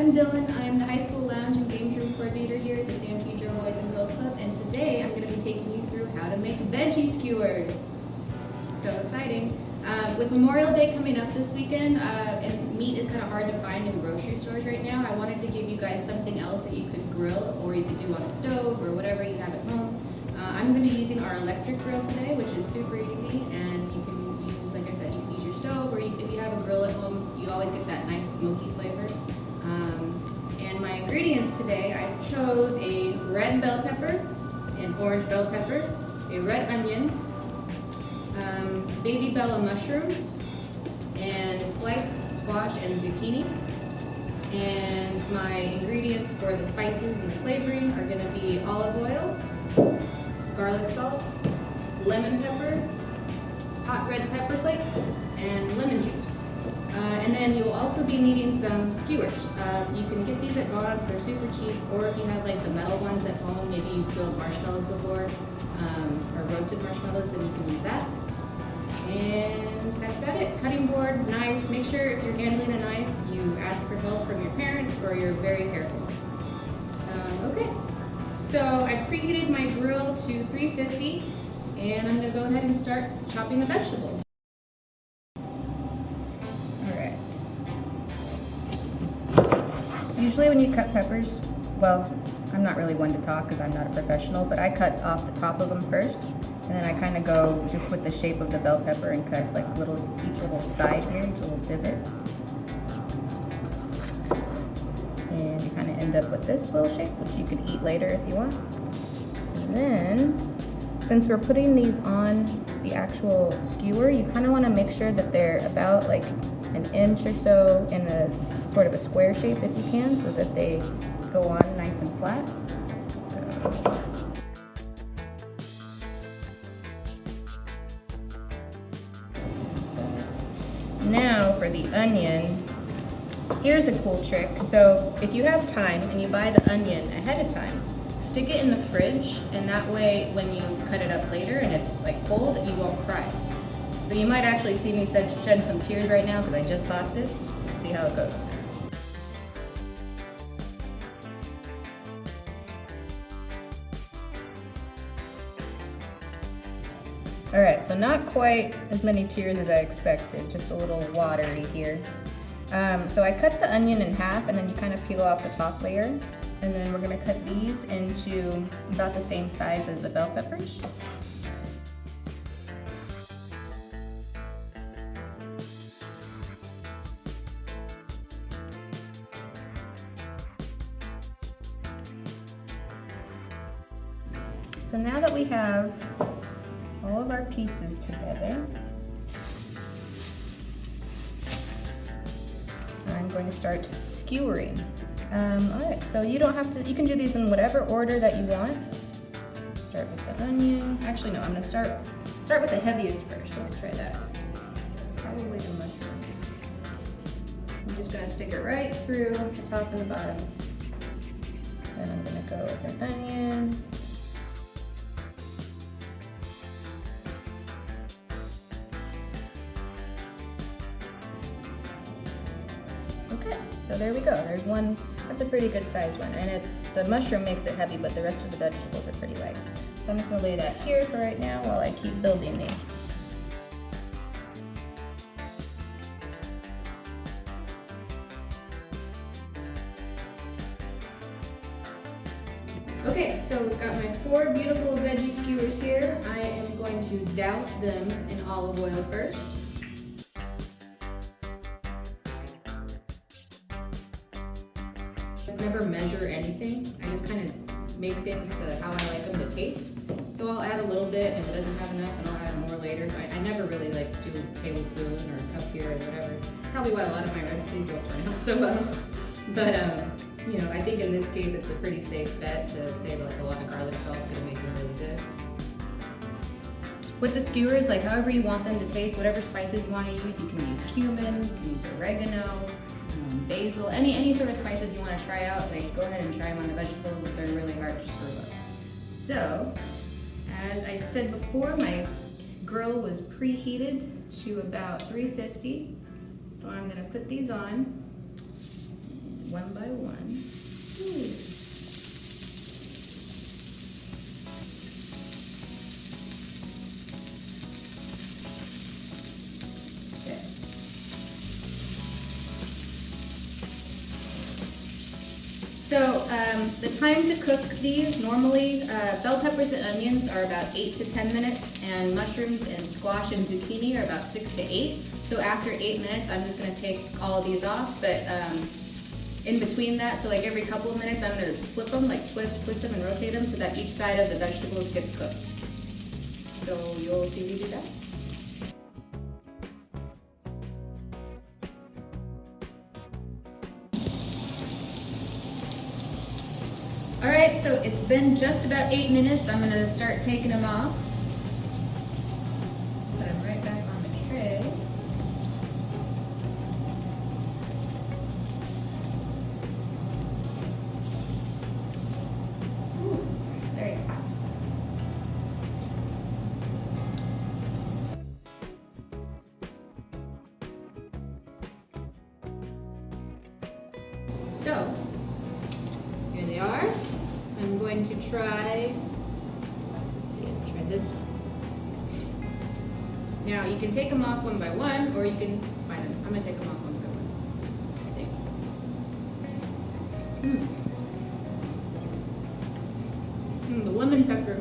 I'm Dylan. I'm the high school lounge and games room coordinator here at the San Pedro Boys and Girls Club, and today I'm going to be taking you through how to make veggie skewers. So exciting. With Memorial Day coming up this weekend, and meat is kind of hard to find in grocery stores right now, I wanted to give you guys something else that you could grill or you could do on a stove or whatever you have at home. I'm going to be using our electric grill today, which is super easy, and you can use, like I said, you can use your stove, or if you have a grill at home, you always get that nice smoky flavor. And my ingredients today, I chose a red bell pepper, an orange bell pepper, a red onion, baby bella mushrooms, and sliced squash and zucchini. And my ingredients for the spices and the flavoring are going to be olive oil, garlic salt, lemon pepper, hot red pepper flakes, and lemon juice. And then you'll also be needing some skewers. You can get these at Vons, they're super cheap, or if you have like the metal ones at home, maybe you've grilled marshmallows before, or roasted marshmallows, then you can use that. And that's about it. Cutting board, knife, make sure if you're handling a knife, you ask for help from your parents or you're very careful. Okay, so I preheated my grill to 350, and I'm gonna go ahead and start chopping the vegetables. Usually when you cut peppers, well, I'm not really one to talk because I'm not a professional, but I cut off the top of them first, and then I kind of go just with the shape of the bell pepper and cut like each little side here, each little divot. And you kind of end up with this little shape, which you could eat later if you want. And then, since we're putting these on the actual skewer, you kind of want to make sure that they're about like an inch or so in a sort of a square shape if you can, so that they go on nice and flat. Now for the onion, here's a cool trick. So if you have time and you buy the onion ahead of time, stick it in the fridge, and that way when you cut it up later and it's like cold, you won't cry. So you might actually see me shed some tears right now because I just bought this. Let's see how it goes. All right, so not quite as many tears as I expected, just a little watery here. So I cut the onion in half, and then you kind of peel off the top layer. And then we're gonna cut these into about the same size as the bell peppers. So now that we have all of our pieces together, I'm going to start skewering. Alright, so you don't have to, you can do these in whatever order that you want. Start with the onion. Actually, no, I'm going to start with the heaviest first. Let's try that. Probably the mushroom. I'm just going to stick it right through the top and the bottom. Then I'm going to go with an onion. Okay, so there we go. There's one. That's a pretty good size one, and the mushroom makes it heavy, but the rest of the vegetables are pretty light. So I'm just gonna lay that here for right now while I keep building these. Okay, so we've got my 4 beautiful veggie skewers here. I am going to douse them in olive oil first. Never measure anything. I just kind of make things to how I like them to taste. So I'll add a little bit, and if it doesn't have enough, and I'll add more later. So I never really like do a tablespoon or a cup here or whatever. Probably why a lot of my recipes don't turn out so well. But you know, I think in this case it's a pretty safe bet to say like a lot of garlic salt is gonna make them really good. With the skewers, like however you want them to taste, whatever spices you want to use, you can use cumin, you can use oregano, basil, any sort of spices you want to try out, like go ahead and try them on the vegetables if they're really hard to screw up. So, as I said before, my grill was preheated to about 350. So I'm going to put these on. one by one. Ooh. So the time to cook these, normally bell peppers and onions are about 8 to 10 minutes, and mushrooms and squash and zucchini are about 6 to 8. So after 8 minutes, I'm just going to take all of these off, but in between that, so like every couple of minutes, I'm going to flip them, like twist them and rotate them so that each side of the vegetables gets cooked. So you'll see me do that. All right, so it's been just about 8 minutes. I'm gonna start taking them off. Put them right back on the tray. Ooh, very hot. So, here they are. I'm going to try, let's see, I'll try this one. Now, you can take them off one by one, or you can find them. I'm going to take them off one by one, I think. The lemon pepper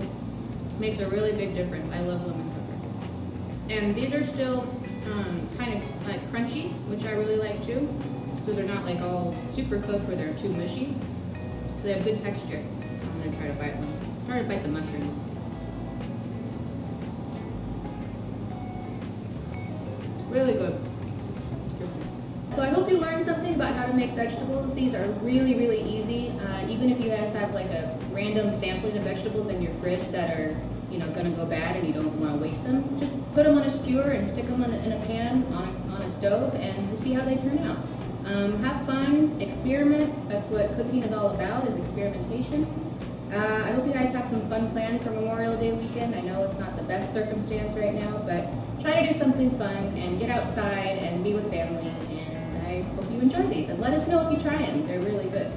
makes a really big difference. I love lemon pepper. And these are still kind of like crunchy, which I really like too. So they're not like all super cooked where they're too mushy. So they have good texture. I'm gonna try to bite one. Try to bite the mushrooms. Really good. So I hope you learned something about how to make vegetables. These are really, really easy. Even if you guys have like a random sampling of vegetables in your fridge that are, you know, gonna go bad and you don't want to waste them, just put them on a skewer and stick them in a pan on a stove and just see how they turn out. Have fun, experiment. That's what cooking is all about, is experimentation. I hope you guys have some fun plans for Memorial Day weekend. I know it's not the best circumstance right now, but try to do something fun and get outside and be with family. And I hope you enjoy these. And let us know if you try them. They're really good.